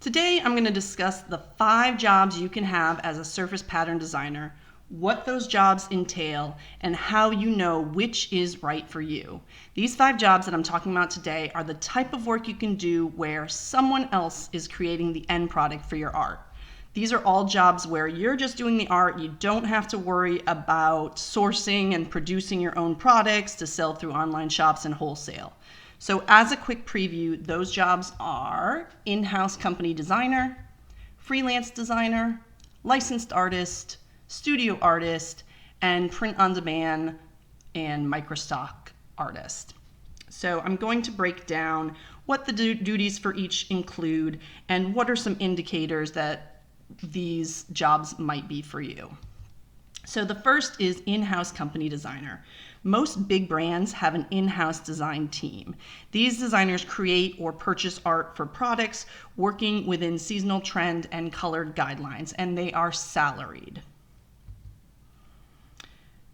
Today, I'm going to discuss the 5 jobs you can have as a surface pattern designer, what those jobs entail, and how you know which is right for you. These 5 jobs that I'm talking about today are the type of work you can do where someone else is creating the end product for your art. These are all jobs where you're just doing the art. You don't have to worry about sourcing and producing your own products to sell through online shops and wholesale. So as a quick preview, those jobs are in-house company designer, freelance designer, licensed artist, studio artist, and print on demand and Microstock artist. So I'm going to break down what the duties for each include and what are some indicators that these jobs might be for you. So the first is in-house company designer. Most big brands have an in-house design team. These designers create or purchase art for products working within seasonal trend and colored guidelines, and they are salaried.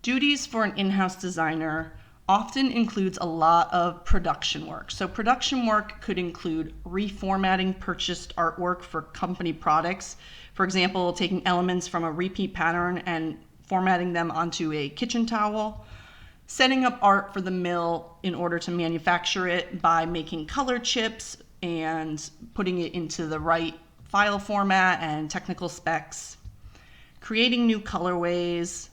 Duties for an in-house designer often includes a lot of production work. So production work could include reformatting purchased artwork for company products. For example, taking elements from a repeat pattern and formatting them onto a kitchen towel. Setting up art for the mill in order to manufacture it by making color chips and putting it into the right file format and technical specs. Creating new colorways.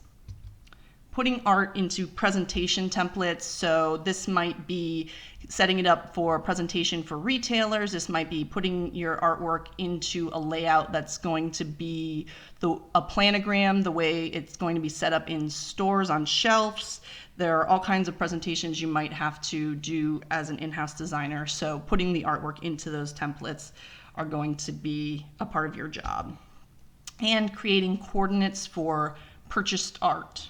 Putting art into presentation templates. So this might be setting it up for presentation for retailers. This might be putting your artwork into a layout that's going to be a planogram, the way it's going to be set up in stores on shelves. There are all kinds of presentations you might have to do as an in-house designer. So putting the artwork into those templates are going to be a part of your job. And creating coordinates for purchased art.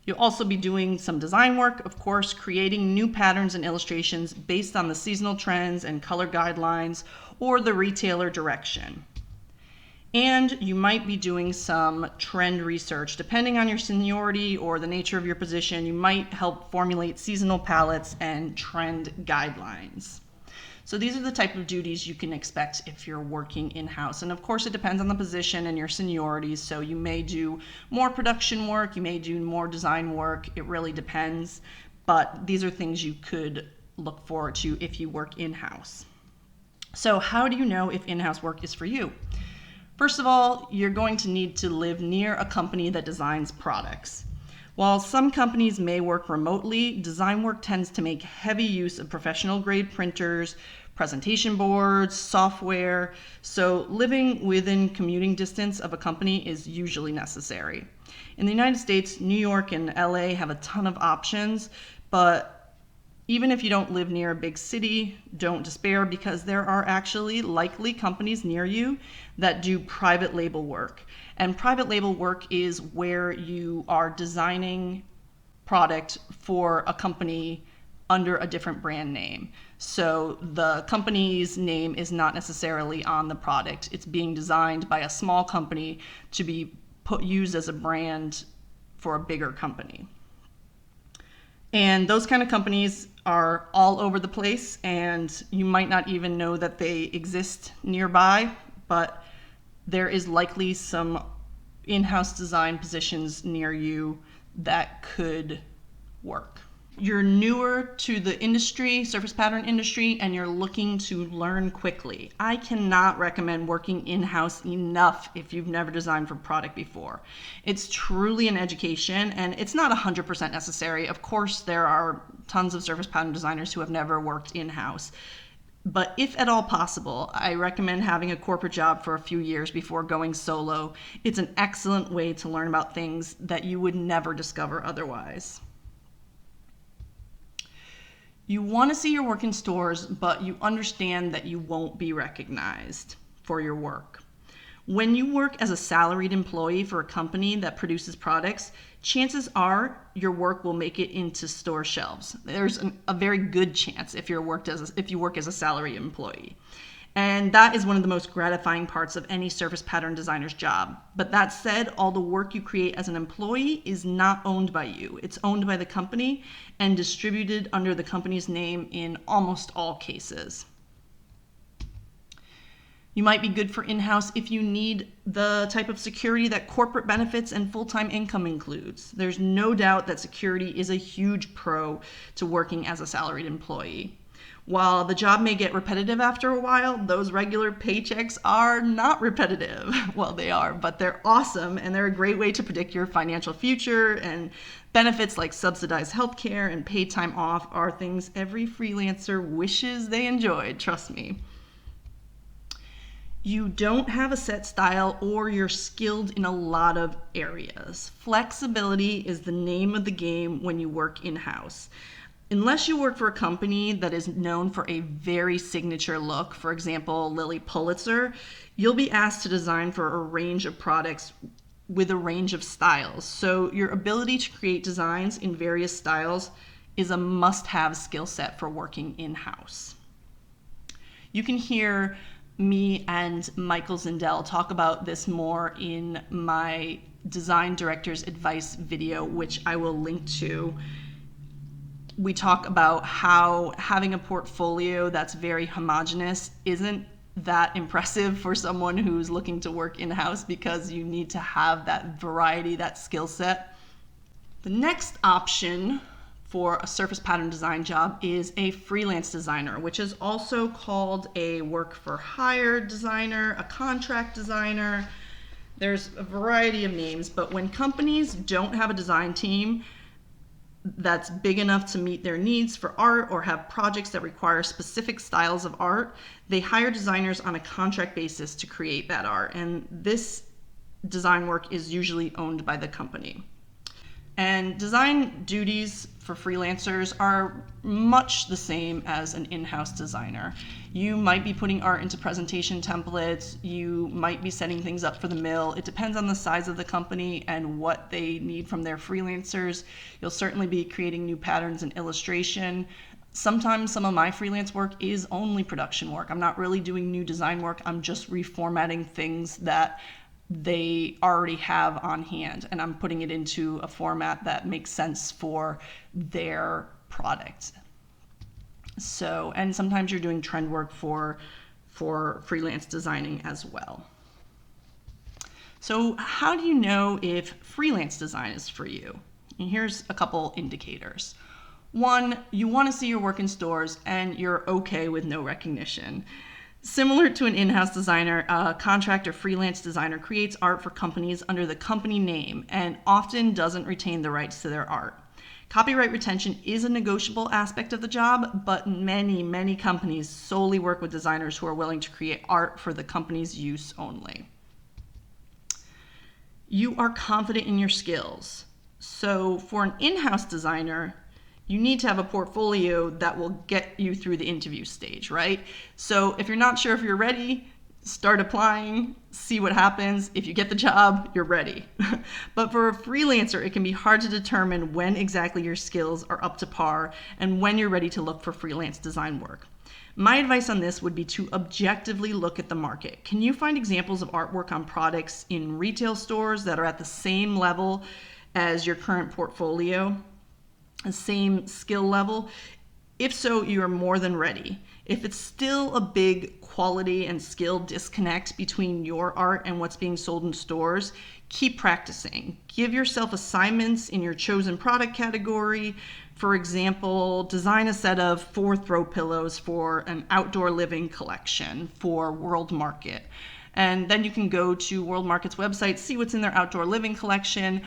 You'll also be doing some design work, of course, creating new patterns and illustrations based on the seasonal trends and color guidelines or the retailer direction. And you might be doing some trend research. Depending on your seniority or the nature of your position, you might help formulate seasonal palettes and trend guidelines. So these are the type of duties you can expect if you're working in-house. And of course, it depends on the position and your seniority. So you may do more production work, you may do more design work. It really depends. But these are things you could look forward to if you work in-house. So how do you know if in-house work is for you? First of all, you're going to need to live near a company that designs products. While some companies may work remotely, design work tends to make heavy use of professional grade printers, presentation boards, software, so living within commuting distance of a company is usually necessary. In the United States, New York and LA have a ton of options, but even if you don't live near a big city, don't despair because there are actually likely companies near you that do private label work. And private label work is where you are designing product for a company under a different brand name. So the company's name is not necessarily on the product. It's being designed by a small company to be used as a brand for a bigger company. And those kind of companies are all over the place, and you might not even know that they exist nearby, but there is likely some in-house design positions near you that could work. You're newer to the industry, surface pattern industry, and you're looking to learn quickly. I cannot recommend working in-house enough if you've never designed for product before. It's truly an education, and it's not 100% necessary. Of course, there are tons of surface pattern designers who have never worked in-house. But if at all possible, I recommend having a corporate job for a few years before going solo. It's an excellent way to learn about things that you would never discover otherwise. You want to see your work in stores, but you understand that you won't be recognized for your work. When you work as a salaried employee for a company that produces products, chances are your work will make it into store shelves. There's a very good chance if you work as a salaried employee. And that is one of the most gratifying parts of any surface pattern designer's job. But that said, all the work you create as an employee is not owned by you. It's owned by the company and distributed under the company's name in almost all cases. You might be good for in-house if you need the type of security that corporate benefits and full-time income includes. There's no doubt that security is a huge pro to working as a salaried employee. While the job may get repetitive after a while, those regular paychecks are not repetitive. Well, they are, but they're awesome, and they're a great way to predict your financial future, and benefits like subsidized healthcare and paid time off are things every freelancer wishes they enjoyed, trust me. You don't have a set style or you're skilled in a lot of areas. Flexibility is the name of the game when you work in-house. Unless you work for a company that is known for a very signature look, for example, Lilly Pulitzer, you'll be asked to design for a range of products with a range of styles. So your ability to create designs in various styles is a must-have skill set for working in-house. You can hear me and Michael Zindel talk about this more in my design director's advice video, which I will link to. We talk about how having a portfolio that's very homogenous isn't that impressive for someone who's looking to work in-house, because you need to have that variety, that skill set. The next option for a surface pattern design job is a freelance designer, which is also called a work for hire designer, a contract designer. There's a variety of names, but when companies don't have a design team that's big enough to meet their needs for art or have projects that require specific styles of art, they hire designers on a contract basis to create that art. And this design work is usually owned by the company. And design duties for freelancers are much the same as an in-house designer. You might be putting art into presentation templates, you might be setting things up for the mill. It depends on the size of the company and what they need from their freelancers. You'll certainly be creating new patterns and illustration. Sometimes some of my freelance work is only production work. I'm not really doing new design work, I'm just reformatting things that they already have on hand, and I'm putting it into a format that makes sense for their product. So, and sometimes you're doing trend work for freelance designing as well. So how do you know if freelance design is for you? And here's a couple indicators. One, you want to see your work in stores and you're okay with no recognition. Similar to an in-house designer, a contract or freelance designer creates art for companies under the company name and often doesn't retain the rights to their art. Copyright retention is a negotiable aspect of the job, but many companies solely work with designers who are willing to create art for the company's use only. You are confident in your skills. So for an in-house designer, you need to have a portfolio that will get you through the interview stage, right? So if you're not sure if you're ready, start applying, see what happens. If you get the job, you're ready. But for a freelancer, it can be hard to determine when exactly your skills are up to par and when you're ready to look for freelance design work. My advice on this would be to objectively look at the market. Can you find examples of artwork on products in retail stores that are at the same level as your current portfolio? The same skill level? If so, you are more than ready. If it's still a big quality and skill disconnect between your art and what's being sold in stores, keep practicing. Give yourself assignments in your chosen product category. For example, design a set of 4 throw pillows for an outdoor living collection for World Market. And then you can go to World Market's website, see what's in their outdoor living collection,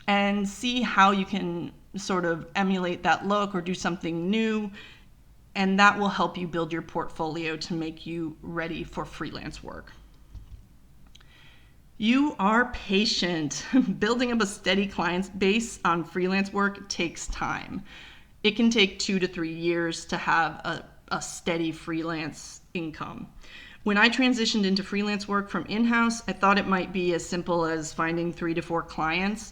and see how you can sort of emulate that look or do something new, and that will help you build your portfolio to make you ready for freelance work. You are patient. Building up a steady client base on freelance work takes time. It can take 2 to 3 years to have a steady freelance income. When I transitioned into freelance work from in-house, I thought it might be as simple as finding 3 to 4 clients,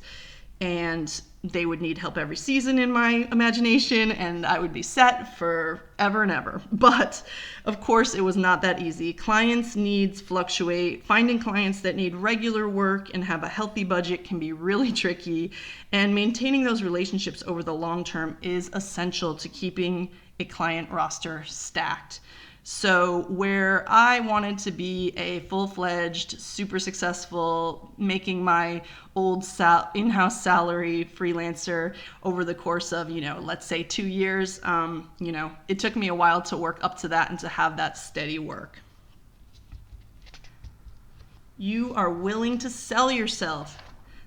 and they would need help every season in my imagination, and I would be set forever and ever. But of course, it was not that easy. Clients' needs fluctuate. Finding clients that need regular work and have a healthy budget can be really tricky, and maintaining those relationships over the long term is essential to keeping a client roster stacked. So where I wanted to be a full-fledged, super successful, making my old in-house salary freelancer over the course of, let's say 2 years, it took me a while to work up to that and to have that steady work. You are willing to sell yourself.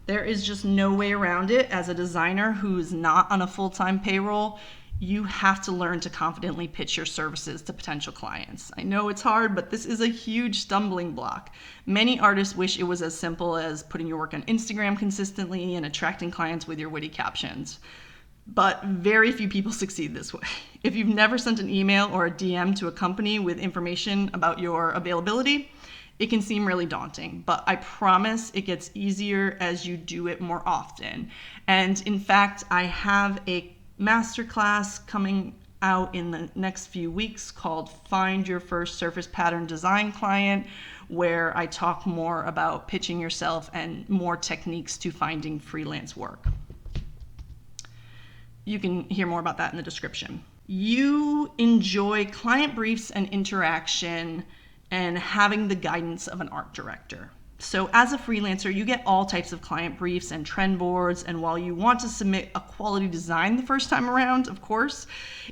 There is just no way around it. As a designer who's not on a full-time payroll, you have to learn to confidently pitch your services to potential clients. I know it's hard, but this is a huge stumbling block. Many artists wish it was as simple as putting your work on Instagram consistently and attracting clients with your witty captions. But very few people succeed this way. If you've never sent an email or a DM to a company with information about your availability, it can seem really daunting, but I promise it gets easier as you do it more often. And in fact, I have a masterclass coming out in the next few weeks called Find Your First Surface Pattern Design Client, where I talk more about pitching yourself and more techniques to finding freelance work. You can hear more about that in the description. You enjoy client briefs and interaction and having the guidance of an art director. So as a freelancer, you get all types of client briefs and trend boards, and while you want to submit a quality design the first time around, of course,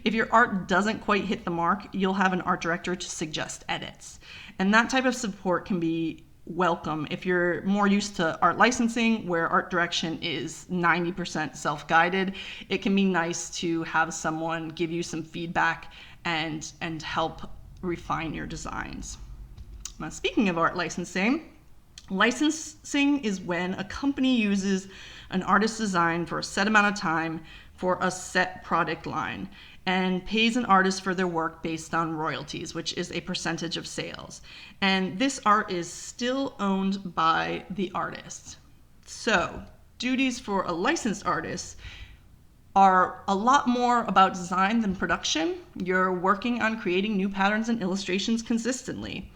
if your art doesn't quite hit the mark, you'll have an art director to suggest edits. And that type of support can be welcome if you're more used to art licensing, where art direction is 90% self-guided. It can be nice to have someone give you some feedback and help refine your designs. Now, speaking of art licensing is when a company uses an artist's design for a set amount of time for a set product line and pays an artist for their work based on royalties, which is a percentage of sales. And this art is still owned by the artist. So, duties for a licensed artist are a lot more about design than production. You're working on creating new patterns and illustrations consistently.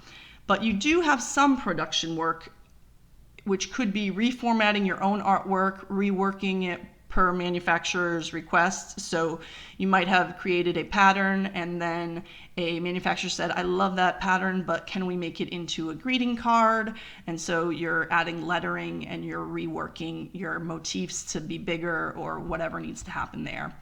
But you do have some production work, which could be reformatting your own artwork, reworking it per manufacturer's request. So you might have created a pattern and then a manufacturer said, I love that pattern, but can we make it into a greeting card? And so you're adding lettering and you're reworking your motifs to be bigger or whatever needs to happen there.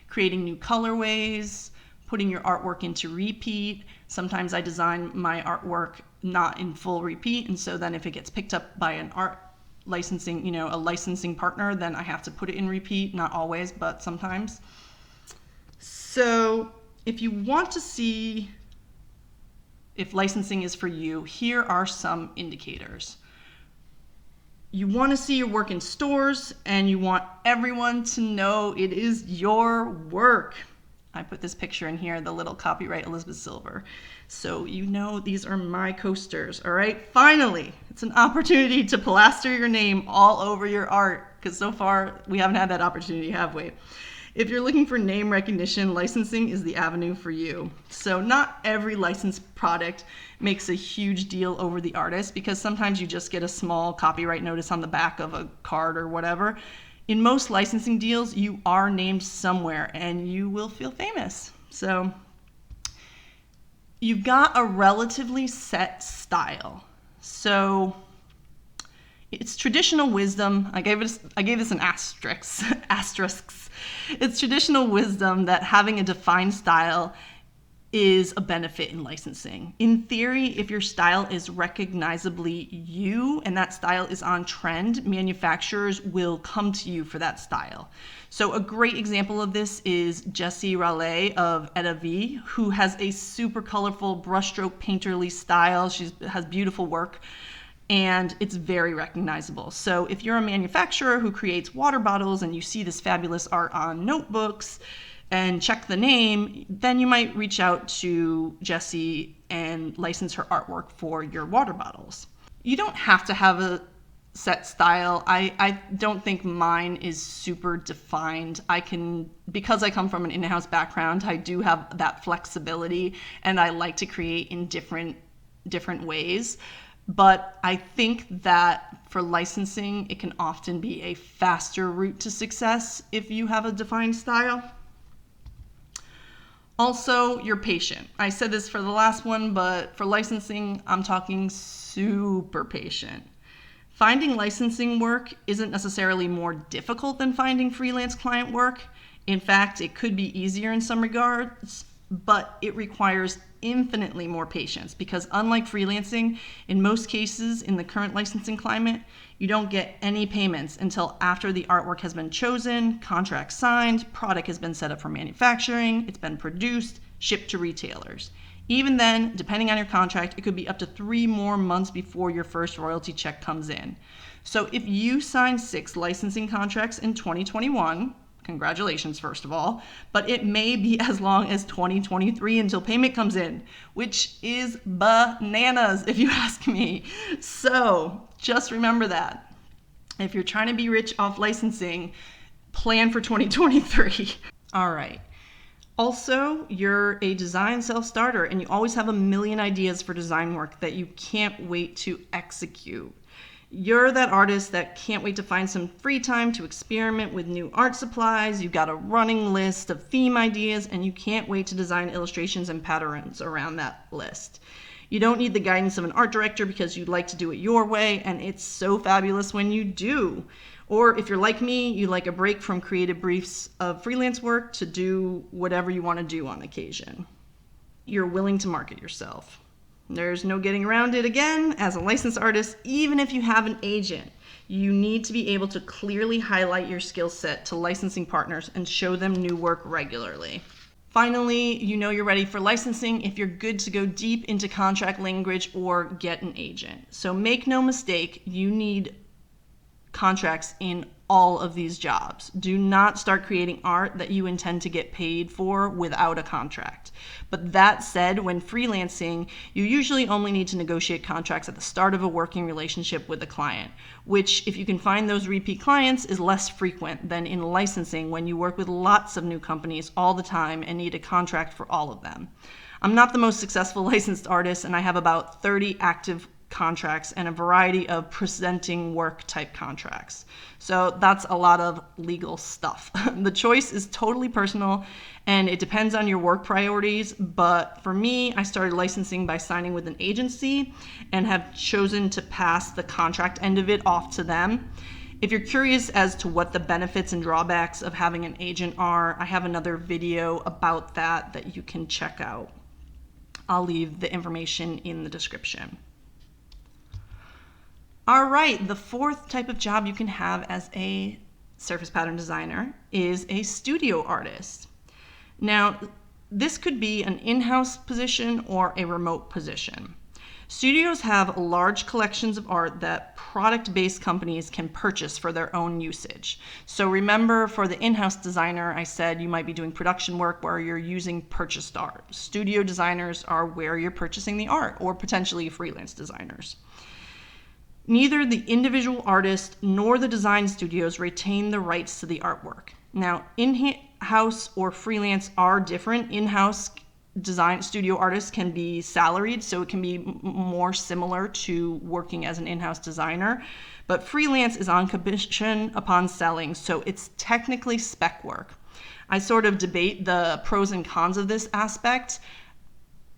Creating new colorways, putting your artwork into repeat. Sometimes I design my artwork not in full repeat, and so then if it gets picked up by an art licensing, a licensing partner, then I have to put it in repeat, not always, but sometimes. So if you want to see if licensing is for you, here are some indicators. You want to see your work in stores, and you want everyone to know it is your work. I put this picture in here, the little copyright Elizabeth Silver. So these are my coasters, all right? Finally, it's an opportunity to plaster your name all over your art, because so far we haven't had that opportunity, have we? If you're looking for name recognition, licensing is the avenue for you. So not every licensed product makes a huge deal over the artist, because sometimes you just get a small copyright notice on the back of a card or whatever. In most licensing deals, you are named somewhere and you will feel famous. So you've got a relatively set style. So it's traditional wisdom. I gave this an asterisks. It's traditional wisdom that having a defined style is a benefit in licensing. In theory, if your style is recognizably you and that style is on trend, manufacturers will come to you for that style. So a great example of this is Jessie Raleigh of Etta V, who has a super colorful brushstroke painterly style. She has beautiful work and it's very recognizable. So if you're a manufacturer who creates water bottles and you see this fabulous art on notebooks, and check the name, then you might reach out to Jessie and license her artwork for your water bottles. You don't have to have a set style. I don't think mine is super defined. Because I come from an in-house background, I do have that flexibility and I like to create in different ways. But I think that for licensing, it can often be a faster route to success if you have a defined style. Also, you're patient. I said this for the last one, but for licensing, I'm talking super patient. Finding licensing work isn't necessarily more difficult than finding freelance client work. In fact, it could be easier in some regards, but it requires infinitely more patience because unlike freelancing, in most cases in the current licensing climate, you don't get any payments until after the artwork has been chosen, contract signed, product has been set up for manufacturing, it's been produced, shipped to retailers. Even then, depending on your contract, it could be up to 3 more months before your first royalty check comes in. So if you sign 6 licensing contracts in 2021, congratulations, first of all, but it may be as long as 2023 until payment comes in, which is bananas if you ask me. So just remember that. If you're trying to be rich off licensing, plan for 2023. All right. Also, you're a design self-starter and you always have a million ideas for design work that you can't wait to execute. You're that artist that can't wait to find some free time to experiment with new art supplies. You've got a running list of theme ideas and you can't wait to design illustrations and patterns around that list. You don't need the guidance of an art director because you'd like to do it your way, and it's so fabulous when you do. Or if you're like me, you like a break from creative briefs of freelance work to do whatever you want to do on occasion. You're willing to market yourself. There's no getting around it again. As a licensed artist, even if you have an agent, you need to be able to clearly highlight your skill set to licensing partners and show them new work regularly. Finally, you know you're ready for licensing if you're good to go deep into contract language or get an agent. So make no mistake, you need contracts in all of these jobs. Do not start creating art that you intend to get paid for without a contract. But that said, when freelancing, you usually only need to negotiate contracts at the start of a working relationship with a client, which, if you can find those repeat clients, is less frequent than in licensing when you work with lots of new companies all the time and need a contract for all of them. I'm not the most successful licensed artist, and I have about 30 active contracts and a variety of presenting work type contracts. So that's a lot of legal stuff. The choice is totally personal and it depends on your work priorities, but for me, I started licensing by signing with an agency and have chosen to pass the contract end of it off to them. If you're curious as to what the benefits and drawbacks of having an agent are, I have another video about that you can check out. I'll leave the information in the description. All right, the 4th type of job you can have as a surface pattern designer is a studio artist. Now, this could be an in-house position or a remote position. Studios have large collections of art that product-based companies can purchase for their own usage. So remember, for the in-house designer, I said you might be doing production work where you're using purchased art. Studio designers are where you're purchasing the art, or potentially freelance designers. Neither the individual artist nor the design studios retain the rights to the artwork. Now, in-house or freelance are different. In-house design studio artists can be salaried, so it can be more similar to working as an in-house designer. But freelance is on commission upon selling, so it's technically spec work. I sort of debate the pros and cons of this aspect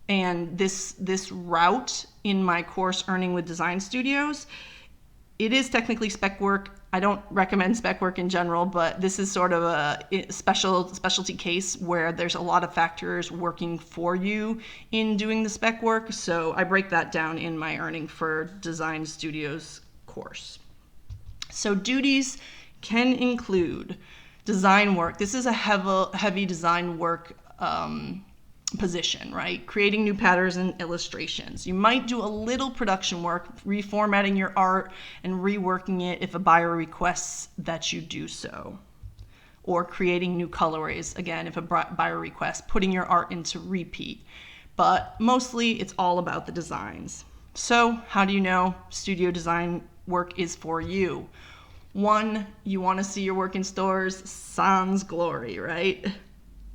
and this route in my course, Earning with Design Studios. It is technically spec work. I don't recommend spec work in general, but this is sort of a specialty case where there's a lot of factors working for you in doing the spec work. So I break that down in my Earning for Design Studios course. So duties can include design work. This is a heavy design work position, right? Creating new patterns and illustrations. You might do a little production work, reformatting your art and reworking it if a buyer requests that you do so. Or creating new colorways, again, if a buyer requests, putting your art into repeat. But mostly it's all about the designs. So how do you know studio design work is for you? 1, you want to see your work in stores, sans glory, right?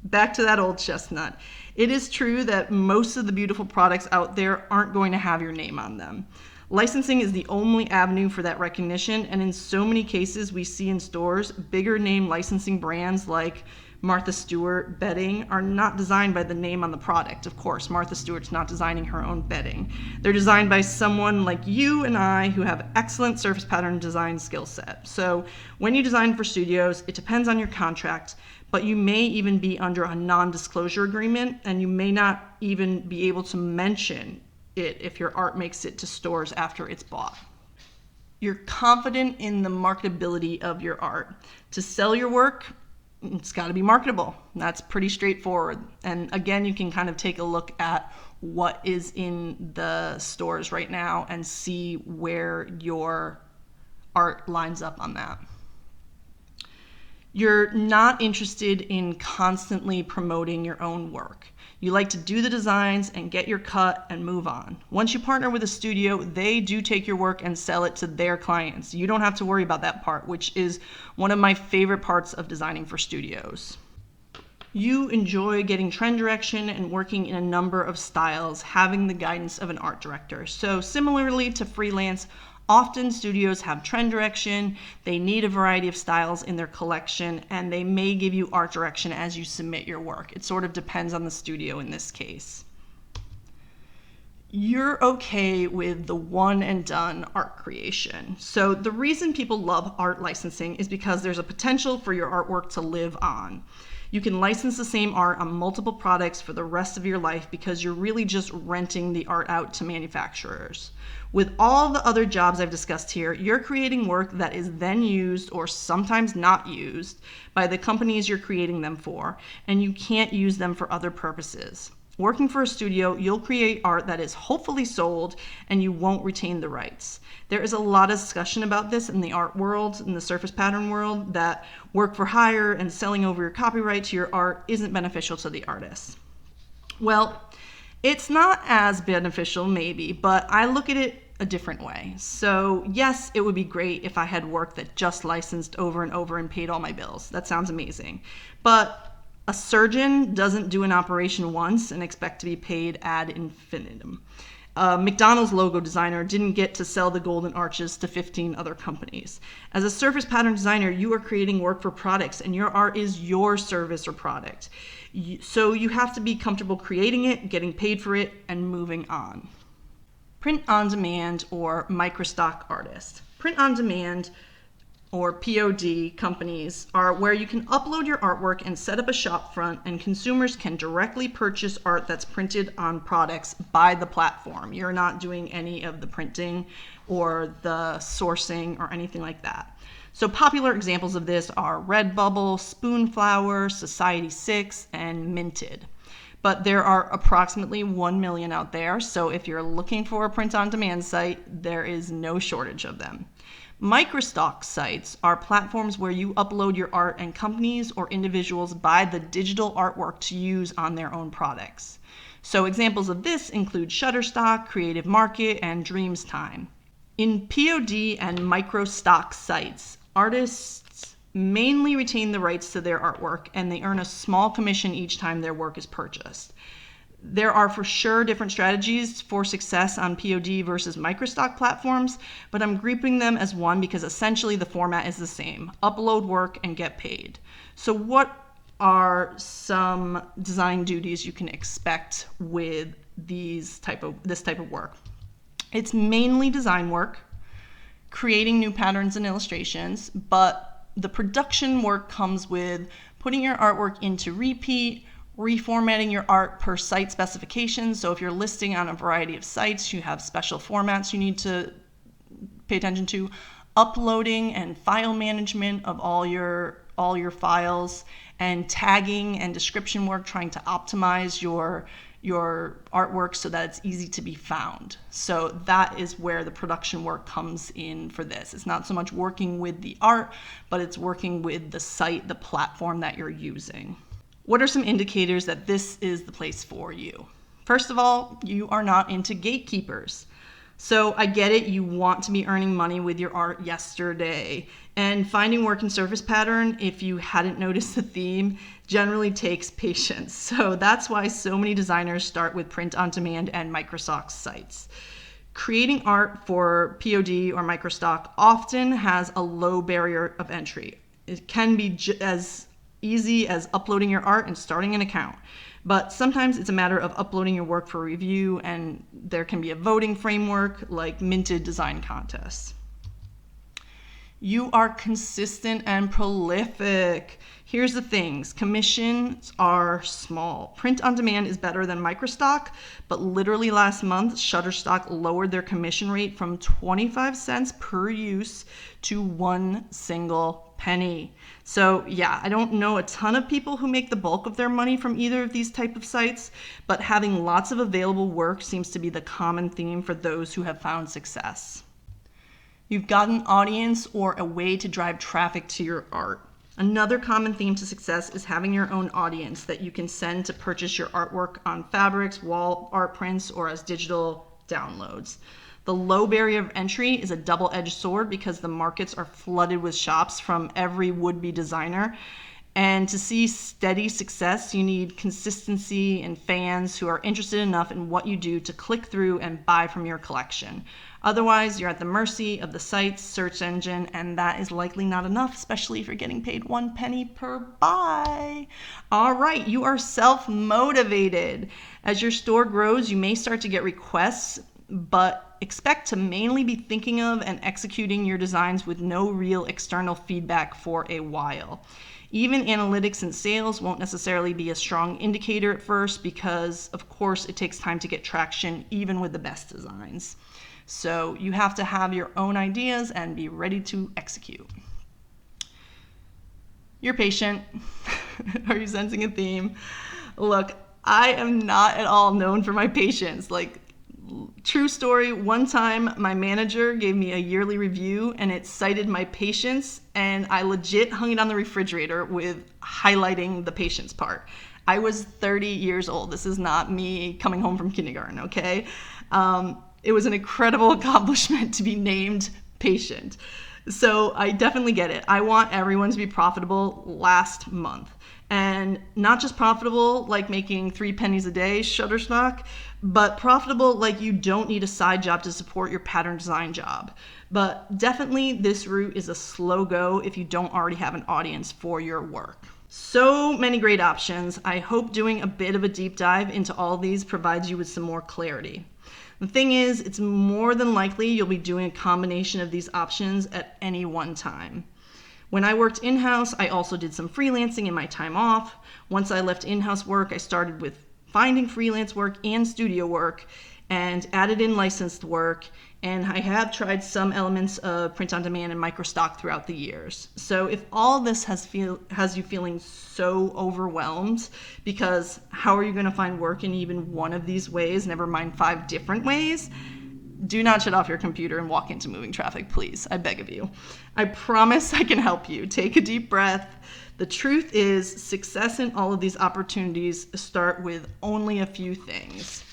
Back to that old chestnut. It is true that most of the beautiful products out there aren't going to have your name on them. Licensing is the only avenue for that recognition, and in so many cases we see in stores bigger name licensing brands like Martha Stewart bedding are not designed by the name on the product. Of course, Martha Stewart's not designing her own bedding. They're designed by someone like you and I who have excellent surface pattern design skill set. So when you design for studios, it depends on your contract, but you may even be under a non-disclosure agreement, and you may not even be able to mention it if your art makes it to stores after it's bought. You're confident in the marketability of your art. To sell your work, it's got to be marketable. That's pretty straightforward. And again, you can kind of take a look at what is in the stores right now and see where your art lines up on that. You're not interested in constantly promoting your own work. You like to do the designs and get your cut and move on. Once you partner with a studio, they do take your work and sell it to their clients. You don't have to worry about that part, which is one of my favorite parts of designing for studios. You enjoy getting trend direction and working in a number of styles, having the guidance of an art director. So similarly to freelance, often studios have trend direction, they need a variety of styles in their collection, and they may give you art direction as you submit your work. It sort of depends on the studio in this case. You're okay with the one and done art creation. So the reason people love art licensing is because there's a potential for your artwork to live on. You can license the same art on multiple products for the rest of your life because you're really just renting the art out to manufacturers. With all the other jobs I've discussed here, you're creating work that is then used or sometimes not used by the companies you're creating them for, and you can't use them for other purposes. Working for a studio, you'll create art that is hopefully sold and you won't retain the rights. There is a lot of discussion about this in the art world, in the surface pattern world, that work for hire and selling over your copyright to your art isn't beneficial to the artist. Well, it's not as beneficial maybe, but I look at it a different way. So yes, it would be great if I had work that just licensed over and over and paid all my bills. That sounds amazing. But a surgeon doesn't do an operation once and expect to be paid ad infinitum. McDonald's logo designer didn't get to sell the golden arches to 15 other companies. As a surface pattern designer, you are creating work for products, and your art is your service or product. So you have to be comfortable creating it, getting paid for it, and moving on. Print on demand or microstock artist. Print on demand or POD companies are where you can upload your artwork and set up a shop front, and consumers can directly purchase art that's printed on products by the platform. You're not doing any of the printing or the sourcing or anything like that. So popular examples of this are Redbubble, Spoonflower, Society6, and Minted. But there are approximately 1 million out there, so if you're looking for a print-on-demand site, there is no shortage of them. Microstock sites are platforms where you upload your art and companies or individuals buy the digital artwork to use on their own products. So examples of this include Shutterstock, Creative Market, and Dreamstime. In POD and microstock sites, artists mainly retain the rights to their artwork, and they earn a small commission each time their work is purchased. There are for sure different strategies for success on POD versus microstock platforms, but I'm grouping them as one because essentially the format is the same. Upload work and get paid. So what are some design duties you can expect with this type of work? It's mainly design work, creating new patterns and illustrations, but the production work comes with putting your artwork into repeat, reformatting your art per site specifications. So if you're listing on a variety of sites, you have special formats you need to pay attention to, uploading and file management of all your files, and tagging and description work, trying to optimize your artwork so that it's easy to be found. So that is where the production work comes in for this. It's not so much working with the art, but it's working with the site, the platform that you're using. What are some indicators that this is the place for you? First of all, you are not into gatekeepers. So I get it, you want to be earning money with your art yesterday. And finding work in surface pattern, if you hadn't noticed the theme, generally takes patience. So that's why so many designers start with print on demand and microstock sites. Creating art for POD or microstock often has a low barrier of entry. It can be as easy as uploading your art and starting an account. But sometimes it's a matter of uploading your work for review, and there can be a voting framework like minted design contests. You are consistent and prolific. Here's the things. Commissions are small. Print on demand is better than Microstock, but literally last month, Shutterstock lowered their commission rate from 25 cents per use to 1 single penny. So yeah, I don't know a ton of people who make the bulk of their money from either of these type of sites, but having lots of available work seems to be the common theme for those who have found success. You've got an audience or a way to drive traffic to your art. Another common theme to success is having your own audience that you can send to purchase your artwork on fabrics, wall art prints, or as digital downloads. The low barrier of entry is a double-edged sword because the markets are flooded with shops from every would-be designer. And to see steady success, you need consistency and fans who are interested enough in what you do to click through and buy from your collection. Otherwise, you're at the mercy of the site's search engine, and that is likely not enough, especially if you're getting paid 1 penny per buy. All right, you are self-motivated. As your store grows, you may start to get requests, but expect to mainly be thinking of and executing your designs with no real external feedback for a while. Even analytics and sales won't necessarily be a strong indicator at first because, of course, it takes time to get traction even with the best designs. So you have to have your own ideas and be ready to execute. You're patient. Are you sensing a theme? Look, I am not at all known for my patience. True story, one time my manager gave me a yearly review and it cited my patience, and I legit hung it on the refrigerator with highlighting the patience part. I was 30 years old. This is not me coming home from kindergarten, okay? It was an incredible accomplishment to be named patient. So I definitely get it. I want everyone to be profitable last month. And not just profitable like making 3 pennies a day, Shutterstock, but profitable like you don't need a side job to support your pattern design job. But definitely this route is a slow go if you don't already have an audience for your work. So many great options. I hope doing a bit of a deep dive into all these provides you with some more clarity. The thing is, it's more than likely you'll be doing a combination of these options at any one time. When I worked in-house, I also did some freelancing in my time off. Once I left in-house work, I started with finding freelance work and studio work and added in licensed work. And I have tried some elements of print on demand and Microstock throughout the years. So if all this has you feeling so overwhelmed, because how are you going to find work in even one of these ways, never mind 5 different ways? Do not shut off your computer and walk into moving traffic, please. I beg of you. I promise I can help you. Take a deep breath. The truth is, success in all of these opportunities start with only a few things.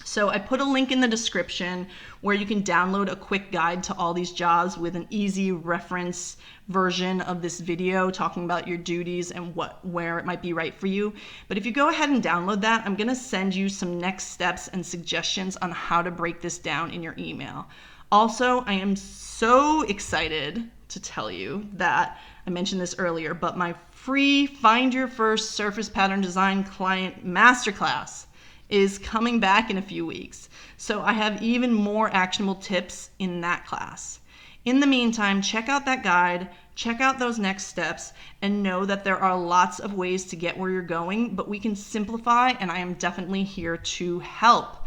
So I put a link in the description where you can download a quick guide to all these jobs with an easy reference version of this video talking about your duties and where it might be right for you. But if you go ahead and download that, I'm going to send you some next steps and suggestions on how to break this down in your email. Also, I am so excited to tell you that I mentioned this earlier, but my free Find Your First Surface Pattern Design Client Masterclass is coming back in a few weeks. So I have even more actionable tips in that class. In the meantime, check out that guide, check out those next steps, and know that there are lots of ways to get where you're going, but we can simplify, and I am definitely here to help.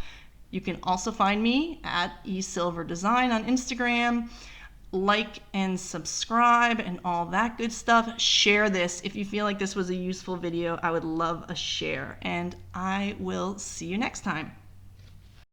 You can also find me at esilverdesign on Instagram. Like and subscribe and all that good stuff. Share this. If you feel like this was a useful video, I would love a share. And I will see you next time.